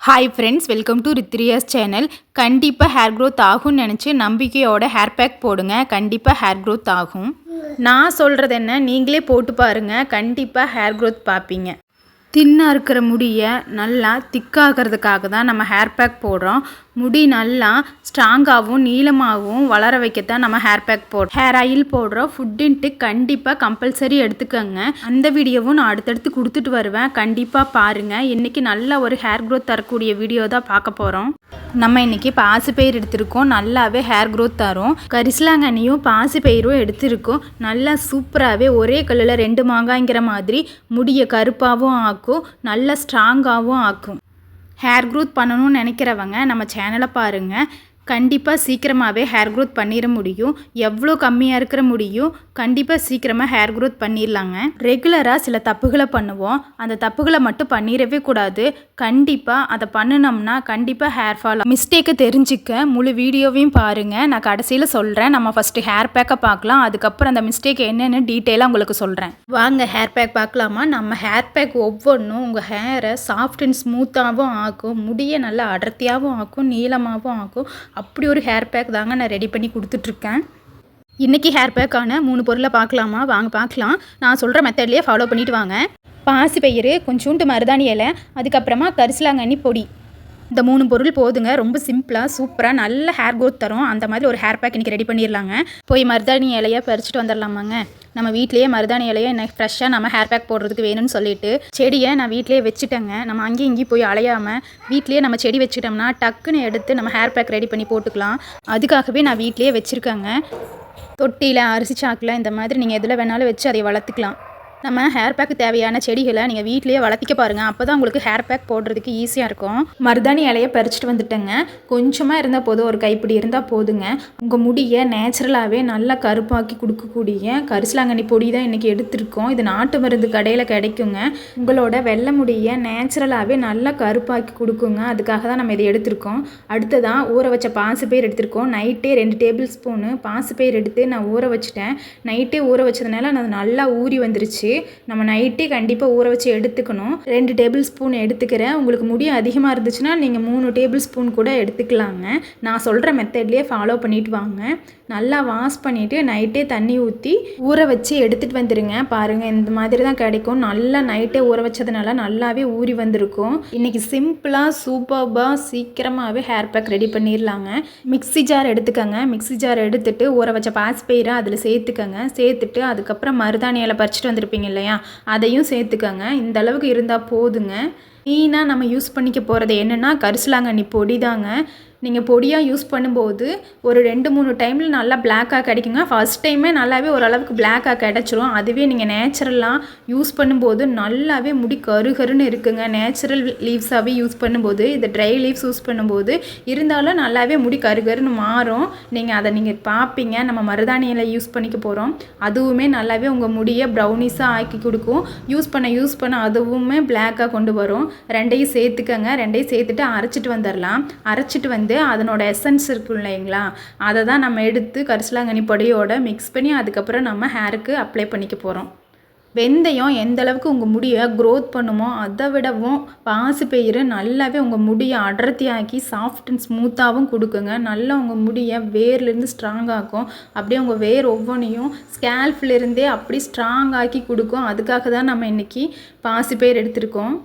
Hi friends, welcome to Rithriya's channel. கண்டிப்பாக hair growth ஆகும்னு நினச்சி நம்பிக்கையோட ஹேர் பேக் போடுங்க. கண்டிப்பாக ஹேர் க்ரோத் ஆகும். நான் சொல்கிறது என்ன, நீங்களே போட்டு பாருங்கள். கண்டிப்பாக ஹேர் க்ரோத் பார்ப்பீங்க. தின்னாக இருக்கிற முடியை நல்லா திக்காகிறதுக்காக தான் நம்ம ஹேர் பேக் போடுறோம். முடி நல்லா ஸ்ட்ராங்காகவும் நீளமாகவும் வளர வைக்கத்தான் நம்ம ஹேர் பேக் போடுறோம். ஹேர் ஆயில் போடுறோம். ஃபுட்டுன்ட்டு கண்டிப்பாக கம்பல்சரி எடுத்துக்கோங்க. அந்த வீடியோவும் நான் அடுத்தடுத்து கொடுத்துட்டு வருவேன். கண்டிப்பாக பாருங்கள். இன்றைக்கி நல்ல ஒரு ஹேர் க்ரோத் தரக்கூடிய வீடியோ தான் பார்க்க போகிறோம். நம்ம இன்றைக்கி பாசிப்பயிர் எடுத்திருக்கோம். நல்லாவே ஹேர் க்ரோத் தரும். கரிசலாங்கண்ணியும் பாசிப்பயிரும் எடுத்திருக்கோம். நல்லா சூப்பராகவே ஒரே கல்லில் 2 மாங்காய்ங்கிற மாதிரி முடியை கருப்பாகவும் ஆக்கும், நல்லா ஸ்ட்ராங்காகவும் ஆக்கும். ஹேர் க்ரோத் பண்ணணும்னு நினைக்கிறவங்க நம்ம சேனலை பாருங்கள். கண்டிப்பாக சீக்கிரமாகவே ஹேர் க்ரோத் பண்ணிட முடியும். எவ்வளோ கம்மியாக இருக்கிற முடியும் கண்டிப்பாக சீக்கிரமாக ஹேர் க்ரோத் பண்ணிடலாங்க. ரெகுலராக சில தப்புகளை பண்ணுவோம். அந்த தப்புகளை மட்டும் பண்ணிடவே கூடாது. கண்டிப்பாக அதை பண்ணினோம்னா கண்டிப்பாக ஹேர் ஃபால். மிஸ்டேக்கை தெரிஞ்சிக்க முழு வீடியோவையும் பாருங்கள். நான் கடைசியில் சொல்கிறேன். நம்ம ஃபஸ்ட்டு ஹேர் பேக்கை பார்க்கலாம். அதுக்கப்புறம் அந்த மிஸ்டேக் என்னென்னு டீட்டெயிலாக உங்களுக்கு சொல்கிறேன். வாங்க ஹேர் பேக் பார்க்கலாமா. நம்ம ஹேர் பேக் ஒவ்வொன்றும் உங்கள் ஹேரை சாஃப்ட் அண்ட் ஸ்மூத்தாகவும் ஆக்கும், முடியை நல்லா அடர்த்தியாகவும் ஆக்கும், நீளமாகவும் ஆக்கும். அப்படி ஒரு ஹேர் பேக் தாங்க நான் ரெடி பண்ணி கொடுத்துட்ருக்கேன். இன்றைக்கி ஹேர் பேக்கான 3 பொருளை பார்க்கலாமா? வாங்க பார்க்கலாம். நான் சொல்கிற மெத்தட்லேயே ஃபாலோ பண்ணிவிட்டு வாங்க. பாசிப்பயிறு, கொஞ்சோண்டு மருதாணி இலை, அதுக்கப்புறமா கரிசலாங்கண்ணி பொடி. இந்த 3 பொருள் போதுங்க. ரொம்ப சிம்பிளாக சூப்பராக நல்ல ஹேர் க்ரோத் தரும். அந்த மாதிரி ஒரு ஹேர் பேக் இன்றைக்கி ரெடி பண்ணிடலாங்க. போய் மருதாணி இலையை பறிச்சுட்டு வந்துடலாமாங்க. நம்ம வீட்லேயே மருதாணி இலையை எனக்கு ஃப்ரெஷ்ஷாக நம்ம ஹேர் பேக் போடுறதுக்கு வேணும்னு சொல்லிட்டு செடியை நான் வீட்லேயே வச்சுட்டேங்க. நம்ம அங்கேயும் இங்கேயும் போய் அலையாமல் வீட்லேயே நம்ம செடி வச்சுட்டோம்னா டக்குன்னு எடுத்து நம்ம ஹேர் பேக் ரெடி பண்ணி போட்டுக்கலாம். அதுக்காகவே நான் வீட்லேயே வச்சுருக்கேங்க. தொட்டியில், அரிசி சாக்கில், இந்த மாதிரி நீங்கள் எதில் வேணாலும் வச்சு அதை வளர்த்துக்கலாம். நம்ம ஹேர் பேக்கு தேவையான செடிகளை நீங்கள் வீட்லேயே வளர்த்திக்க பாருங்கள். அப்போ தான் உங்களுக்கு ஹேர் பேக் போடுறதுக்கு ஈஸியாக இருக்கும். மருதாணி இலையை பறிச்சுட்டு வந்துட்டேங்க. கொஞ்சமாக இருந்தால் போதும், ஒரு கைப்பிடி இருந்தால் போதுங்க. உங்கள் முடியை நேச்சுரலாகவே நல்லா கருப்பாக்கி கொடுக்கக்கூடிய கரிசலாங்கண்ணி பொடி தான் இன்றைக்கி எடுத்திருக்கோம். இது நாட்டு மருந்து கடையில் கிடைக்குங்க. உங்களோட வெள்ளை முடியை நேச்சுரலாகவே நல்லா கருப்பாக்கி கொடுக்குங்க. அதுக்காக தான் நம்ம இதை எடுத்திருக்கோம். அடுத்ததான் ஊற வச்ச பாசிப்பயிர் எடுத்திருக்கோம். நைட்டே 2 டேபிள் ஸ்பூனு பாசிப்பயிர் எடுத்து நான் ஊற வச்சுட்டேன். நைட்டே ஊற வச்சதுனால அது நல்லா ஊறி வந்துருச்சு. நம்ம நைட்டே கண்டிப்பாக ஊற வச்சு எடுத்துக்கணும். 2 டேபிள் ஸ்பூன் எடுத்துக்கிறேன். உங்களுக்கு முடி அதிகமாக இருந்துச்சுன்னா நீங்கள் 3 டேபிள் ஸ்பூன் கூட எடுத்துக்கலாங்க. நான் சொல்கிற மெத்தட்லேயே ஃபாலோ பண்ணிவிட்டு வாங்க. நல்லா வாஷ் பண்ணிவிட்டு நைட்டே தண்ணி ஊற்றி ஊற வச்சு எடுத்துகிட்டு வந்துடுங்க. பாருங்கள், இந்த மாதிரி தான் கிடைக்கும். நல்லா நைட்டே ஊற வச்சதுனால நல்லாவே ஊறி வந்திருக்கும். இன்றைக்கி சிம்பிளாக சூப்பராக சீக்கிரமாகவே ஹேர் பேக் ரெடி பண்ணிடலாங்க. மிக்ஸி ஜார் எடுத்துக்கோங்க. மிக்ஸி ஜார் எடுத்துகிட்டு ஊற வச்ச பாசிப்பயிரை அதில் சேர்த்துக்கோங்க. சேர்த்துட்டு அதுக்கப்புறம் மருதாணி இலை பறிச்சுட்டு வந்திருப்பீங்க இல்லையா, அதையும் சேர்த்துக்கோங்க. இந்த அளவுக்கு இருந்தால் போதுங்க. மெயினாக நம்ம யூஸ் பண்ணிக்க போகிறது என்னென்னா கரிசலாங்கண்ணி பொடி தாங்க. நீங்கள் பொடியாக யூஸ் பண்ணும்போது ஒரு 2-3 டைமில் நல்லா பிளாக்காக கிடைக்குங்க. ஃபஸ்ட் டைமே நல்லாவே ஓரளவுக்கு பிளாக்காக கிடச்சிரும். அதுவே நீங்கள் நேச்சுரலாக யூஸ் பண்ணும்போது நல்லாவே முடி கருகருன்னு இருக்குங்க. நேச்சுரல் லீவ்ஸாகவே யூஸ் பண்ணும்போது, இது ட்ரை லீவ்ஸ் யூஸ் பண்ணும்போது இருந்தாலும் நல்லாவே முடி கருகருன்னு மாறும். நீங்கள் பார்ப்பீங்க. நம்ம மருதாணியில் யூஸ் பண்ணிக்க போகிறோம். அதுவுமே நல்லாவே உங்கள் முடியை ப்ரௌனிஸாக ஆக்கி கொடுக்கும். யூஸ் பண்ண அதுவுமே பிளாக்காக கொண்டு வரும். 2ஐயும் சேர்த்துக்கங்க. 2ஐயும் சேர்த்துட்டு அரைச்சிட்டு வந்துடலாம். அரைச்சிட்டு வந்து அதனோட எசன்ஸ் இருக்கும் இல்லைங்களா, அதை தான் நம்ம எடுத்து கரிசலாங்கண்ணி பொடியோட மிக்ஸ் பண்ணி அதுக்கப்புறம் நம்ம ஹேருக்கு அப்ளை பண்ணிக்க போகிறோம். வெந்தயம் எந்த அளவுக்கு உங்கள் முடியை க்ரோத் பண்ணுமோ அதை விடவும் பாசிப்பயிறு நல்லாவே உங்கள் முடியை அடர்த்தியாக்கி சாஃப்ட் அண்ட் ஸ்மூத்தாகவும் கொடுக்குங்க. நல்லா உங்கள் முடியை வேர்லேருந்து ஸ்ட்ராங்காக்கும். அப்படியே உங்கள் வேர் ஒவ்வொன்றையும் ஸ்கேல்ஃப்லேருந்தே அப்படி ஸ்ட்ராங்காக்கி கொடுக்கும். அதுக்காக தான் நம்ம இன்றைக்கி பாசிப்பயிறு எடுத்திருக்கோம்.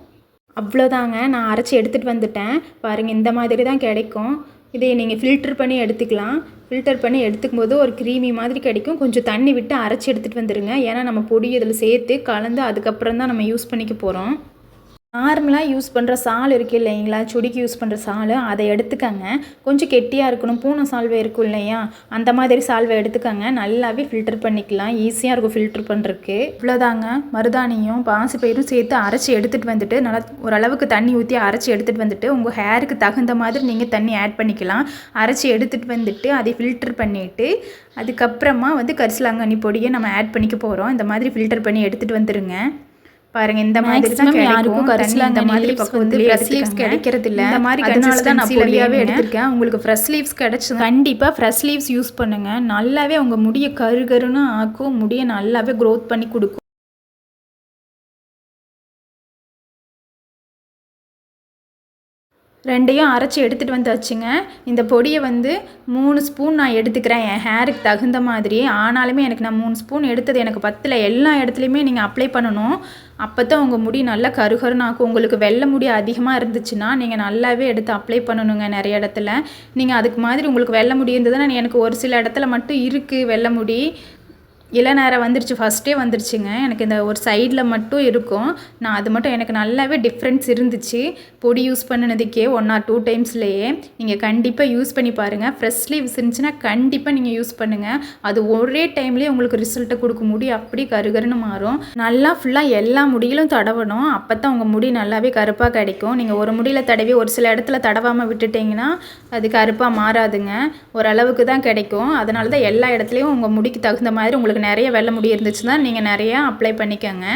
அவ்வளோதாங்க, நான் அரைச்சி எடுத்துகிட்டு வந்துட்டேன். பாருங்கள், இந்த மாதிரி தான் கிடைக்கும். இதை நீங்கள் ஃபில்டர் பண்ணி எடுத்துக்கலாம். ஃபில்டர் பண்ணி எடுத்துக்கும் போது ஒரு க்ரீமி மாதிரி கிடைக்கும். கொஞ்சம் தண்ணி விட்டு அரைச்சி எடுத்துகிட்டு வந்துடுங்க. ஏன்னா நம்ம பொடி இதில் சேர்த்து கலந்து அதுக்கப்புறம் தான் நம்ம யூஸ் பண்ணிக்க போகிறோம். நார்மலாக யூஸ் பண்ணுற சால் இருக்குது இல்லைங்களா, சுடிக்கு யூஸ் பண்ணுற சால், அதை எடுத்துக்கங்க. கொஞ்சம் கெட்டியாக இருக்கணும். பூனை சால்வை இருக்கும் இல்லையா, அந்த மாதிரி சால்வை எடுத்துக்கங்க. நல்லாவே ஃபில்டர் பண்ணிக்கலாம். ஈஸியாக இருக்கும் ஃபில்டர் பண்ணுறதுக்கு. இவ்வளோதாங்க. மருதாணியும் பாசிப்பயிரும் சேர்த்து அரைச்சி எடுத்துகிட்டு வந்துட்டு நல்லா ஓரளவுக்கு தண்ணி ஊற்றி அரைச்சி எடுத்துகிட்டு வந்துட்டு உங்கள் ஹேருக்கு தகுந்த மாதிரி நீங்கள் தண்ணி ஆட் பண்ணிக்கலாம். அரைச்சி எடுத்துகிட்டு வந்துட்டு அதை ஃபில்டர் பண்ணிவிட்டு அதுக்கப்புறமா கரிசலாங்கண்ணி பொடியை நம்ம ஆட் பண்ணிக்க போகிறோம். இந்த மாதிரி ஃபில்டர் பண்ணி எடுத்துகிட்டு வந்துடுங்க. பாருங்க, இந்த மாதிரி தான் யாருக்கும் கரிசலாங்கண்ணி மாதிரி பக்கத்துலயே ஃப்ரெஷ் லீவ்ஸ் கிடைக்கிறது இல்ல. இந்த மாதிரி அதனால தான் நான் பொடியாவே எடுத்துர்க்கேன். உங்களுக்கு ஃப்ரெஷ் லீவ்ஸ் கிடைச்சது கண்டிப்பா ஃப்ரெஷ் லீவ்ஸ் யூஸ் பண்ணுங்க. நல்லாவே உங்க முடியை கருகருன்னு ஆக்கும். முடியை நல்லாவே க்ரோத் பண்ணி கொடுக்கும். 2யும் அரைச்சி எடுத்துகிட்டு வந்தாச்சுங்க. இந்த பொடியை வந்து 3 ஸ்பூன் நான் எடுத்துக்கிறேன் என் ஹேருக்கு தகுந்த மாதிரி. ஆனாலுமே எனக்கு நான் 3 ஸ்பூன் எடுத்தது எனக்கு பத்தல. எல்லா இடத்துலையுமே நீங்கள் அப்ளை பண்ணணும். அப்போ தான் உங்கள் முடி நல்லா கருகருன்னு ஆக்கும். உங்களுக்கு வெள்ளை முடி அதிகமாக இருந்துச்சுன்னா நீங்கள் நல்லாவே எடுத்து அப்ளை பண்ணணுங்க நிறைய இடத்துல. நீங்கள் அதுக்கு மாதிரி உங்களுக்கு வெள்ளை முடி இருந்ததுன்னா எனக்கு ஒரு சில இடத்துல மட்டும் இருக்குது வெள்ளை முடி. இளநரை வந்துருச்சு, ஃபஸ்ட்டே வந்துருச்சுங்க. எனக்கு இந்த ஒரு சைடில் மட்டும் இருக்கும். நான் அது மட்டும் எனக்கு நல்லாவே டிஃப்ரென்ஸ் இருந்துச்சு பொடி யூஸ் பண்ணினதுக்கே 1 or 2 டைம்ஸ்லேயே. நீங்கள் கண்டிப்பாக யூஸ் பண்ணி பாருங்கள். ஃப்ரெஷ் லீவ்ஸ் இருந்துச்சுன்னா கண்டிப்பாக நீங்கள் யூஸ் பண்ணுங்கள். அது ஒரே டைம்லேயே உங்களுக்கு ரிசல்ட்டை கொடுக்க முடி அப்படி கருகருன்னு மாறும். நல்லா ஃபுல்லாக எல்லா முடியிலும் தடவணும். அப்போ தான் உங்கள் முடி நல்லாவே கருப்பாக கிடைக்கும். நீங்கள் ஒரு முடியில் தடவி ஒரு சில இடத்துல தடவாமல் விட்டுட்டிங்கன்னா அது கருப்பாக மாறாதுங்க. ஓரளவுக்கு தான் கிடைக்கும். அதனால தான் எல்லா இடத்துலையும் உங்கள் முடிக்கு தகுந்த மாதிரி உங்களுக்கு நிறைய வெள்ளை முடி இருந்துச்சுன்னா நீங்கள் நிறையா அப்ளை பண்ணிக்கோங்க.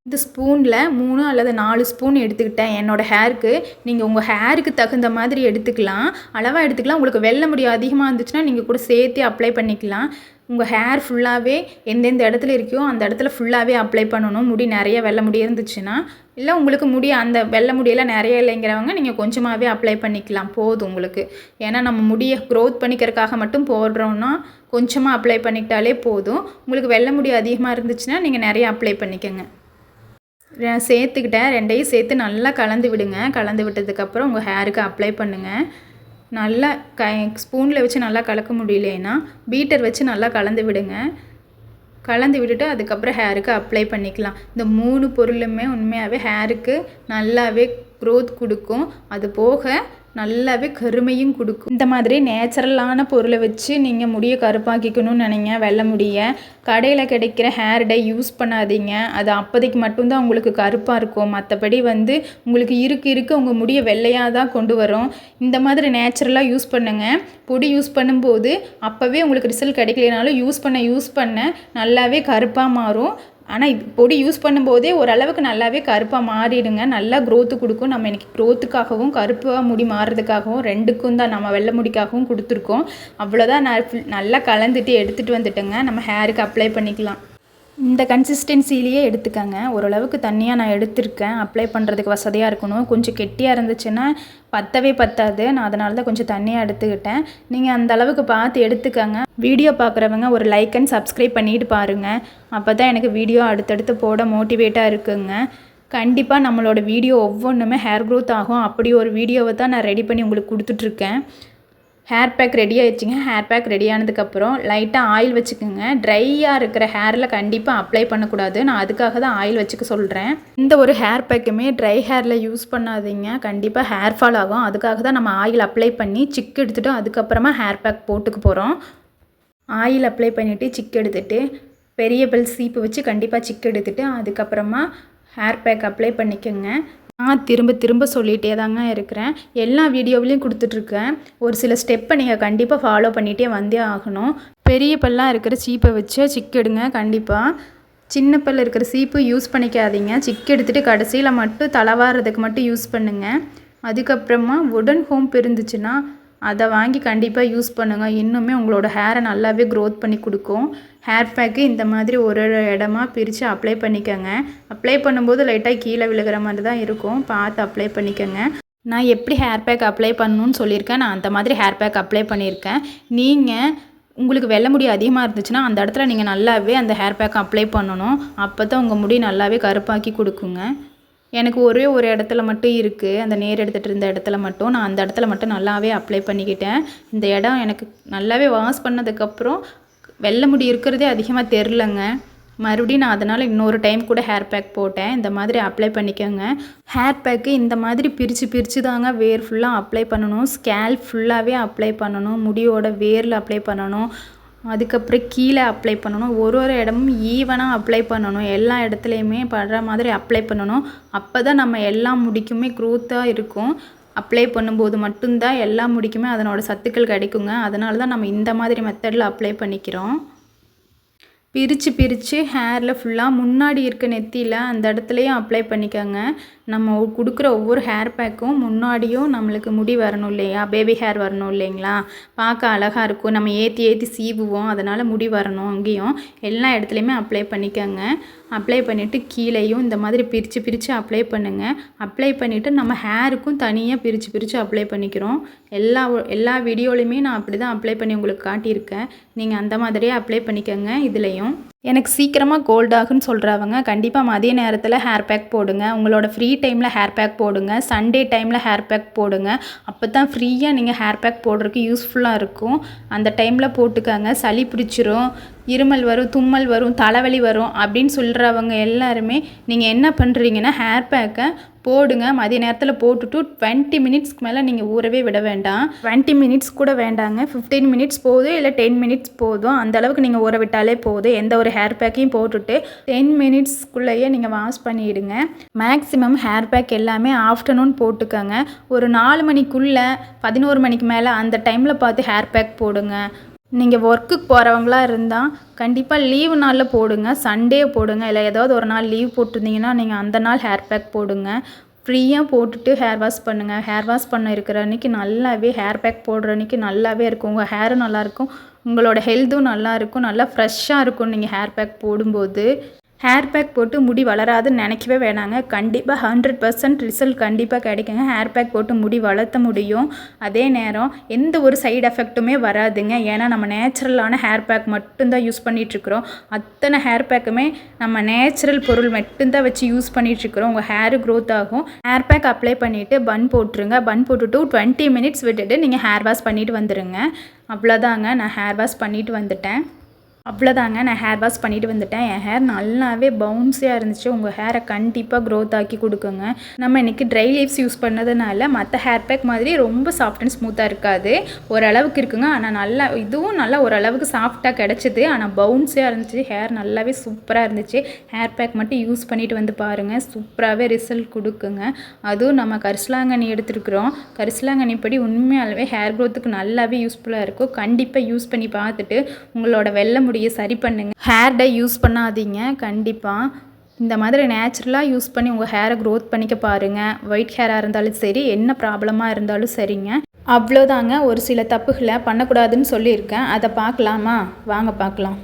இந்த ஸ்பூனில் 3 அல்லது 4 ஸ்பூன் எடுத்துக்கிட்டேன் என்னோடய ஹேருக்கு. நீங்கள் உங்கள் ஹேருக்கு தகுந்த மாதிரி எடுத்துக்கலாம், அளவாக எடுத்துக்கலாம். உங்களுக்கு வெள்ளை முடி அதிகமாக இருந்துச்சுன்னா நீங்கள் கூட சேர்த்து அப்ளை பண்ணிக்கலாம். உங்கள் ஹேர் ஃபுல்லாகவே எந்தெந்த இடத்துல இருக்கோ அந்த இடத்துல ஃபுல்லாகவே அப்ளை பண்ணணும். முடி நிறைய வெள்ளை முடி இருந்துச்சுன்னா. இல்லை உங்களுக்கு முடி அந்த வெள்ளை முடியெல்லாம் நிறைய இல்லைங்கிறவங்க நீங்கள் கொஞ்சமாகவே அப்ளை பண்ணிக்கலாம், போதும் உங்களுக்கு. ஏன்னா நம்ம முடியை க்ரோத் பண்ணிக்கிறதுக்காக மட்டும் போடுறோன்னா கொஞ்சமாக அப்ளை பண்ணிக்கிட்டாலே போதும். உங்களுக்கு வெள்ளை முடி அதிகமாக இருந்துச்சுன்னா நீங்கள் நிறைய அப்ளை பண்ணிக்கோங்க. சேர்த்துக்கிட்டேன். 2யும் சேர்த்து நல்லா கலந்து விடுங்க. கலந்து விட்டதுக்கப்புறம் உங்கள் ஹேருக்கு அப்ளை பண்ணுங்கள். நல்லா ஸ்பூனில் வச்சு நல்லா கலக்க முடியலைன்னா பீட்டர் வச்சு நல்லா கலந்து விடுங்க. கலந்து விட்டுட்டு அதுக்கப்புறம் ஹேருக்கு அப்ளை பண்ணிக்கலாம். இந்த 3 பொருளுமே உண்மையாகவே ஹேருக்கு நல்லாவே க்ரோத் கொடுக்கும். அது போக நல்லாவே கருமையும் கொடுக்கும். இந்த மாதிரி நேச்சுரலான பொருளை வச்சு நீங்கள் முடியை கருப்பாக்கிக்கணும்னு நினைங்க. வெள்ளை முடியை கடையில் கிடைக்கிற ஹேர் டை யூஸ் பண்ணாதீங்க. அது அப்போதைக்கு மட்டும்தான் உங்களுக்கு கருப்பாக இருக்கும். மற்றபடி வந்து உங்களுக்கு இருக்க உங்கள் முடியை வெள்ளையாக தான் கொண்டு வரும். இந்த மாதிரி நேச்சுரலாக யூஸ் பண்ணுங்கள். பொடி யூஸ் பண்ணும்போது அப்போவே உங்களுக்கு ரிசல்ட் கிடைக்கலனாலும் யூஸ் பண்ண நல்லாவே கருப்பாக மாறும். ஆனால் பொடி யூஸ் பண்ணும்போதே ஓரளவுக்கு நல்லாவே கருப்பாக மாறிடுங்க. நல்லா க்ரோத்து கொடுக்கும். நம்ம இன்றைக்கி க்ரோத்துக்காகவும் கருப்பாக முடி மாறுறதுக்காகவும் 2க்கும் தான் நம்ம வெள்ளை முடிக்காகவும் கொடுத்துருக்கோம். அவ்வளோதான். நான் நல்லா கலந்துட்டு எடுத்துகிட்டு வந்துட்டேங்க. நம்ம ஹேருக்கு அப்ளை பண்ணிக்கலாம். இந்த கன்சிஸ்டன்சிலேயே எடுத்துக்கங்க. ஓரளவுக்கு தண்ணியாக நான் எடுத்திருக்கேன். அப்ளை பண்ணுறதுக்கு வசதியாக இருக்கணும். கொஞ்சம் கெட்டியாக இருந்துச்சுன்னா பத்தாது. நான் அதனால தான் கொஞ்சம் தண்ணியாக எடுத்துக்கிட்டேன். நீங்கள் அந்த அளவுக்கு பார்த்து எடுத்துக்கங்க. வீடியோ பார்க்குறவங்க ஒரு லைக் அண்ட் சப்ஸ்கிரைப் பண்ணிட்டு பாருங்கள். அப்போ தான் எனக்கு வீடியோ அடுத்தடுத்து போட மோட்டிவேட்டாக இருக்குங்க. கண்டிப்பாக நம்மளோட வீடியோ ஒவ்வொன்றுமே ஹேர் க்ரோத் ஆகும். அப்படி ஒரு வீடியோவை தான் நான் ரெடி பண்ணி உங்களுக்கு கொடுத்துட்ருக்கேன். ஹேர் பேக் ரெடி ஆகிடுச்சிங்க. ஹேர் பேக் ரெடி ஆனதுக்கப்புறம் லைட்டாக ஆயில் வச்சுக்கோங்க. ட்ரையாக இருக்கிற ஹேரில் கண்டிப்பாக அப்ளை பண்ணக்கூடாது. நான் அதுக்காக தான் ஆயில் வச்சுக்க சொல்கிறேன். இந்த ஒரு ஹேர் பேக்குமே ட்ரை ஹேரில் யூஸ் பண்ணாதீங்க. கண்டிப்பாக ஹேர் ஃபால் ஆகும். அதுக்காக தான் நம்ம ஆயில் அப்ளை பண்ணி சிக்கு எடுத்துகிட்டு அதுக்கப்புறமா ஹேர் பேக் போட்டுக்க போகிறோம். ஆயில் அப்ளை பண்ணிவிட்டு சிக்கு எடுத்துகிட்டு பெரிய பெல் சீப்பு வச்சு கண்டிப்பாக சிக்கு எடுத்துகிட்டு அதுக்கப்புறமா ஹேர் பேக் அப்ளை பண்ணிக்கோங்க. நான் திரும்ப சொல்லிகிட்டே தாங்க இருக்கிறேன். எல்லா வீடியோவிலையும் கொடுத்துட்ருக்கேன். ஒரு சில ஸ்டெப்பை நீங்கள் கண்டிப்பாக ஃபாலோ பண்ணிகிட்டே வந்தே ஆகணும். பெரிய பல்லாக இருக்கிற சீப்பை வச்சு சிக்கு எடுங்க. கண்டிப்பாக சின்ன பல்ல இருக்கிற சீப்பு யூஸ் பண்ணிக்காதீங்க. சிக்கு எடுத்துகிட்டு கடைசியில் மட்டும் தலைவாரதுக்கு மட்டும் யூஸ் பண்ணுங்கள். அதுக்கப்புறமா வுடன் ஹோம்ப் இருந்துச்சுன்னா அதை வாங்கி கண்டிப்பாக யூஸ் பண்ணுங்கள். இன்னுமே உங்களோட ஹேரை நல்லாவே க்ரோத் பண்ணி கொடுக்கும். ஹேர் பேக்கு இந்த மாதிரி ஒரு இடமா பிரித்து அப்ளை பண்ணிக்கோங்க. அப்ளை பண்ணும்போது லைட்டாக கீழே விழுகிற மாதிரி தான் இருக்கும். பார்த்து அப்ளை பண்ணிக்கோங்க. நான் எப்படி ஹேர் பேக் அப்ளை பண்ணணும்னு சொல்லியிருக்கேன். நான் அந்த மாதிரி ஹேர் பேக் அப்ளை பண்ணியிருக்கேன். நீங்கள் உங்களுக்கு வெள்ளை முடி அதிகமாக இருந்துச்சுன்னா அந்த இடத்துல நீங்கள் நல்லாவே அந்த ஹேர் பேக் அப்ளை பண்ணணும். அப்போ தான் உங்கள் முடி நல்லாவே கருப்பாக்கி கொடுக்குங்க. எனக்கு ஒரே ஒரு இடத்துல மட்டும் இருக்குது. அந்த நேர் எடுத்துகிட்டு இருந்த இடத்துல மட்டும் நான் அந்த இடத்துல மட்டும் நல்லாவே அப்ளை பண்ணிக்கிட்டேன். இந்த இடம் எனக்கு நல்லாவே வாஷ் பண்ணதுக்கப்புறம் வெள்ளை முடி இருக்கிறதே அதிகமாக தெரிலங்க. மறுபடியும் நான் அதனால் இன்னொரு டைம் கூட ஹேர் பேக் போட்டேன். இந்த மாதிரி அப்ளை பண்ணிக்கோங்க. ஹேர் பேக்கு இந்த மாதிரி பிரித்து தாங்க வேர் ஃபுல்லாக அப்ளை பண்ணணும். ஸ்கேல்ப் ஃபுல்லாகவே அப்ளை பண்ணணும். முடியோட வேரில் அப்ளை பண்ணணும். அதுக்கப்புறம் கீழே அப்ளை பண்ணணும். ஒரு இடமும் ஈவனாக அப்ளை பண்ணணும். எல்லா இடத்துலையுமே படுற மாதிரி அப்ளை பண்ணணும். அப்போ தான் நம்ம எல்லா முடிக்குமே க்ரோத்தாக இருக்கும். அப்ளை பண்ணும்போது மட்டும்தான் எல்லா முடிக்குமே அதனோட சத்துக்கள் கிடைக்குங்க. அதனால தான் நம்ம இந்த மாதிரி மெத்தடில் அப்ளை பண்ணிக்கிறோம். பிரித்து ஹேரில் ஃபுல்லாக முன்னாடி இருக்க நெத்தியில் அந்த இடத்துலையும் அப்ளை பண்ணிக்கோங்க. நம்ம கொடுக்குற ஒவ்வொரு ஹேர் பேக்கும் முன்னாடியும் நம்மளுக்கு முடி வரணும் இல்லையா, பேபி ஹேர் வரணும் இல்லைங்களா, பார்க்க அழகாக இருக்கும். நம்ம ஏற்றி சீவுவோம், அதனால் முடி வரணும். அங்கேயும் எல்லா இடத்துலையுமே அப்ளை பண்ணிக்கோங்க. அப்ளை பண்ணிவிட்டு கீழேயும் இந்த மாதிரி பிரித்து அப்ளை பண்ணுங்கள். அப்ளை பண்ணிவிட்டு நம்ம ஹேருக்கும் தனியாக பிரித்து அப்ளை பண்ணிக்கிறோம். எல்லா வீடியோலையுமே நான் அப்படி தான் அப்ளை பண்ணி உங்களுக்கு காட்டியிருக்கேன். நீங்கள் அந்த மாதிரியே அப்ளை பண்ணிக்கோங்க. இதுலேயும் எனக்கு சீக்கிரமாக கோல்ட் ஆகுன்னு சொல்கிறவங்க கண்டிப்பாக மதிய நேரத்தில் ஹேர் பேக் போடுங்க. உங்களோட ஃப்ரீ டைமில் ஹேர் பேக் போடுங்க. சண்டே டைமில் ஹேர் பேக் போடுங்க. அப்போ தான் ஃப்ரீயாக நீங்கள் ஹேர் பேக் போடுறதுக்கு யூஸ்ஃபுல்லாக இருக்கும். அந்த டைமில் போட்டுக்கோங்க. சளி பிடிச்சிரும், இருமல் வரும், தும்மல் வரும், தலைவலி வரும் அப்படின்னு சொல்கிறவங்க எல்லாருமே நீங்கள் என்ன பண்ணுறீங்கன்னா ஹேர் பேக்கை போடுங்க. மதிய நேரத்தில் போட்டுட்டு 20 மினிட்ஸ்க்கு மேலே நீங்கள் ஊறவே விட வேண்டாம். 20 மினிட்ஸ் கூட வேண்டாங்க, 15 மினிட்ஸ் போதும், இல்லை 10 மினிட்ஸ் போதும். அந்தளவுக்கு நீங்கள் ஊற விட்டாலே போதும். எந்த ஒரு ஹேர் பேக்கையும் போட்டுட்டு 10 மினிட்ஸ்க்குள்ளேயே நீங்கள் வாஷ் பண்ணிவிடுங்க. மேக்ஸிமம் ஹேர் பேக் எல்லாமே ஆஃப்டர்நூன் போட்டுக்கோங்க. ஒரு 4 மணிக்குள்ளே 11 மணிக்கு மேலே அந்த டைமில் பார்த்து ஹேர் பேக் போடுங்க. நீங்கள் ஒர்க்குக்கு போகிறவங்களா இருந்தால் கண்டிப்பாக லீவு நாளில் போடுங்க. சண்டே போடுங்க, இல்லை ஏதாவது ஒரு நாள் லீவ் போட்டிருந்தீங்கன்னா நீங்கள் அந்த நாள் ஹேர் பேக் போடுங்க. ஃப்ரீயாக போட்டுட்டு ஹேர் வாஷ் பண்ணுங்கள். ஹேர் வாஷ் பண்ண இருக்கிற அன்றைக்கி நல்லாவே, ஹேர் பேக் போடுற அன்றைக்கி நல்லாவே இருக்கும். உங்கள் ஹேரும் நல்லாயிருக்கும், உங்களோட ஹெல்த்தும் நல்லாயிருக்கும், நல்லா ஃப்ரெஷ்ஷாக இருக்கும். நீங்கள் ஹேர் பேக் போடும்போது ஹேர் பேக் போட்டு முடி வளராதுன்னு நினைக்கவே வேணாங்க. கண்டிப்பாக 100% ரிசல்ட் கண்டிப்பாக கிடைக்குங்க. ஹேர் பேக் போட்டு முடி வளர்த்த முடியும். அதே நேரம் எந்த ஒரு சைடு எஃபெக்ட்டுமே வராதுங்க. ஏன்னா நம்ம நேச்சுரலான ஹேர் பேக் மட்டும்தான் யூஸ் பண்ணிகிட்ருக்குறோம். அத்தனை ஹேர் பேக்குமே நம்ம நேச்சுரல் பொருள் மட்டும்தான் வச்சு யூஸ் பண்ணிகிட்ருக்குறோம். உங்கள் ஹேரு க்ரோத் ஆகும். ஹேர் பேக் அப்ளை பண்ணிவிட்டு பன் போட்டுருங்க. பன் போட்டுட்டு 20 மினிட்ஸ் விட்டுட்டு நீங்கள் ஹேர் வாஷ் பண்ணிவிட்டு வந்துடுங்க. அவ்வளோதாங்க, நான் ஹேர் வாஷ் பண்ணிவிட்டு வந்துட்டேன். என் ஹேர் நல்லாவே பவுன்ஸியாக இருந்துச்சு. உங்கள் ஹேரை கண்டிப்பாக க்ரோத் ஆக்கி கொடுக்குங்க. நம்ம இன்றைக்கி ட்ரை லீவ்ஸ் யூஸ் பண்ணதுனால மற்ற ஹேர் பேக் மாதிரி ரொம்ப சாஃப்ட் அண்ட் ஸ்மூத்தாக இருக்காது. ஓரளவுக்கு இருக்குங்க. ஆனால் இதுவும் நல்லா ஓரளவுக்கு சாஃப்டாக கிடச்சிது. ஆனால் பவுன்ஸியாக இருந்துச்சு. ஹேர் நல்லாவே சூப்பராக இருந்துச்சு. ஹேர் பேக் மட்டும் யூஸ் பண்ணிவிட்டு வந்து பாருங்கள், சூப்பராகவே ரிசல்ட் கொடுக்குங்க. அதுவும் நம்ம கரிசலாங்கண்ணி எடுத்துருக்குறோம். கரிசலாங்கண்ணி படி உண்மையாகவே ஹேர் க்ரோத்துக்கு நல்லாவே யூஸ்ஃபுல்லாக இருக்கும். கண்டிப்பாக யூஸ் பண்ணி பார்த்துட்டு உங்களோட வெள்ளை சரி பண்ணுங்க. ஹேர் டை யூஸ் பண்ணாதீங்க. கண்டிப்பாக இந்த மாதிரி நேச்சுரலாக யூஸ் பண்ணி உங்கள் ஹேரை க்ரோத் பண்ணிக்க பாருங்கள். ஒயிட் ஹேராக இருந்தாலும் சரி, என்ன ப்ராப்ளமாக இருந்தாலும் சரிங்க. அவ்வளோதாங்க. ஒரு சில தப்புகளை பண்ணக்கூடாதுன்னு சொல்லியிருக்கேன். அதை பார்க்கலாமா? வாங்க பார்க்கலாம்.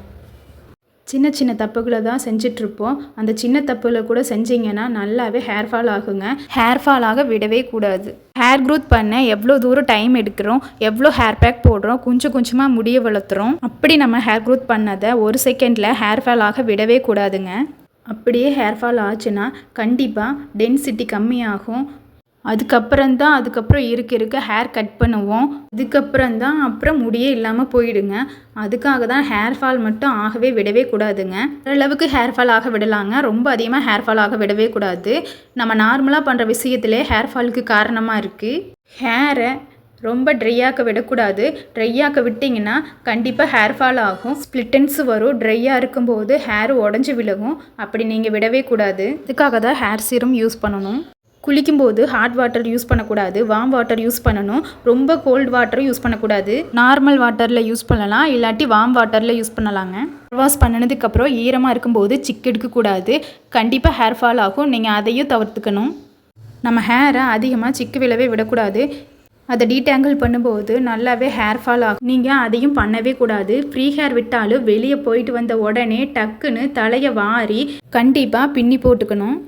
சின்ன தப்புகளை தான் செஞ்சிட்ருப்போம். அந்த சின்ன தப்புகளை கூட செஞ்சிங்கன்னா நல்லாவே ஹேர் ஃபால் ஆகுங்க. ஹேர் ஃபால் ஆக விடவே கூடாது. ஹேர் க்ரோத் பண்ண எவ்வளோ தூரம் டைம் எடுக்கிறோம், எவ்வளோ ஹேர் பேக் போடுறோம், கொஞ்சமாக முடிய வளர்த்துறோம். அப்படி நம்ம ஹேர் க்ரோத் பண்ணதை ஒரு செகண்டில் ஹேர் ஃபால் ஆக விடவே கூடாதுங்க. அப்படியே ஹேர் ஃபால் ஆச்சுன்னா கண்டிப்பாக டென்சிட்டி கம்மியாகும். அதுக்கப்புறம் இருக்க ஹேர் கட் பண்ணுவோம். அப்புறம் முடியே இல்லாமல் போயிடுங்க. அதுக்காக தான் ஹேர் ஃபால் மட்டும் ஆகவே விடவே கூடாதுங்க. ஓரளவுக்கு ஹேர் ஃபால் ஆக விடலாங்க, ரொம்ப அதிகமாக ஹேர் ஃபால் ஆக விடவே கூடாது. நம்ம நார்மலாக பண்ணுற விஷயத்திலே ஹேர் ஃபாலுக்கு காரணமாக இருக்குது. ஹேரை ரொம்ப ட்ரையாக்க விடக்கூடாது. ட்ரையாக்க விட்டிங்கன்னா கண்டிப்பாக ஹேர் ஃபால் ஆகும், ஸ்ப்ளிட்டன்ஸ் வரும். ட்ரையாக இருக்கும்போது ஹேர் உடஞ்சி விழுகும். அப்படி நீங்கள் விடவே கூடாது. இதுக்காக தான் ஹேர் சீரம் யூஸ் பண்ணணும். குளிக்கும்போது ஹாட் வாட்டர் யூஸ் பண்ணக்கூடாது, வார்ம் வாட்டர் யூஸ் பண்ணணும். ரொம்ப கோல்டு வாட்டரும் யூஸ் பண்ணக்கூடாது. நார்மல் வாட்டரில் யூஸ் பண்ணலாம், இல்லாட்டி வார்ம் வாட்டரில் யூஸ் பண்ணலாங்க. ஹேர் வாஷ் பண்ணினதுக்கப்புறம் ஈரமாக இருக்கும்போது சிக்கு எடுக்கக்கூடாது. கண்டிப்பாக ஹேர் ஃபால் ஆகும். நீங்கள் அதையும் தவிர்த்துக்கணும். நம்ம ஹேரை அதிகமாக சிக்கு விழவே விடக்கூடாது. அதை டீடேங்கிள் பண்ணும்போது நல்லாவே ஹேர் ஃபால் ஆகும். நீங்கள் அதையும் பண்ணவே கூடாது. ஃப்ரீ ஹேர் விட்டாலும் வெளியே போயிட்டு வந்த உடனே டக்குன்னு தலையை வாரி கண்டிப்பாக பின்னி போட்டுக்கணும்.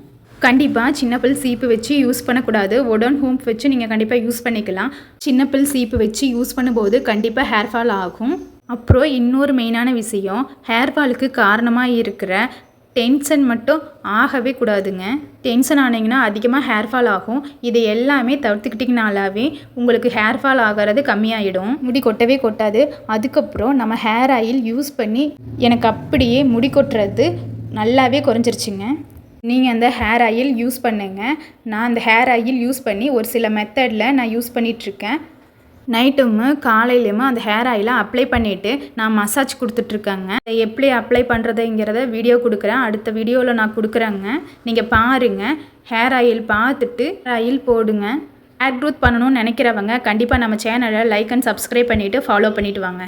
கண்டிப்பாக சின்ன பில் சீப்பு வச்சு யூஸ் பண்ணக்கூடாது. உடன் ஹோம் வச்சு நீங்கள் கண்டிப்பாக யூஸ் பண்ணிக்கலாம். சின்ன பில் சீப்பு வச்சு யூஸ் பண்ணும்போது கண்டிப்பாக ஹேர் ஃபால் ஆகும். அப்புறம் இன்னொரு மெயினான விஷயம், ஹேர் ஃபாலுக்கு காரணமாக இருக்கிற டென்ஷன் மட்டும் ஆகவே கூடாதுங்க. டென்ஷன் ஆனீங்கன்னா அதிகமாக ஹேர் ஃபால் ஆகும். இதை எல்லாமே தவிர்த்துக்கிட்டிங்கனாலாவே உங்களுக்கு ஹேர் ஃபால் ஆகிறது கம்மியாயிடும். முடி கொட்டவே கொட்டாது. அதுக்கப்புறம் நம்ம ஹேர் ஆயில் யூஸ் பண்ணி எனக்கு அப்படியே முடி கொட்டுறது நல்லாவே குறைஞ்சிருச்சுங்க. நீங்கள் அந்த ஹேர் ஆயில் யூஸ் பண்ணுங்கள். நான் அந்த ஹேர் ஆயில் யூஸ் பண்ணி ஒரு சில மெத்தடில் நான் யூஸ் பண்ணிகிட்ருக்கேன். நைட்டும் காலையிலையும் அந்த ஹேர் ஆயிலை அப்ளை பண்ணிவிட்டு நான் மசாஜ் கொடுத்துட்ருக்கேங்க. எப்படி அப்ளை பண்ணுறதுங்கிறத வீடியோ கொடுக்குறேன், அடுத்த வீடியோவில் நான் கொடுக்குறேங்க. நீங்கள் பாருங்கள். ஹேர் ஆயில் பார்த்துட்டு ஆயில் போடுங்க. ஹேர் க்ரோத் பண்ணணும்னு நினைக்கிறவங்க கண்டிப்பாக நம்ம சேனலை லைக் அண்ட் சப்ஸ்கிரைப் பண்ணிவிட்டு ஃபாலோ பண்ணிவிட்டு வாங்க.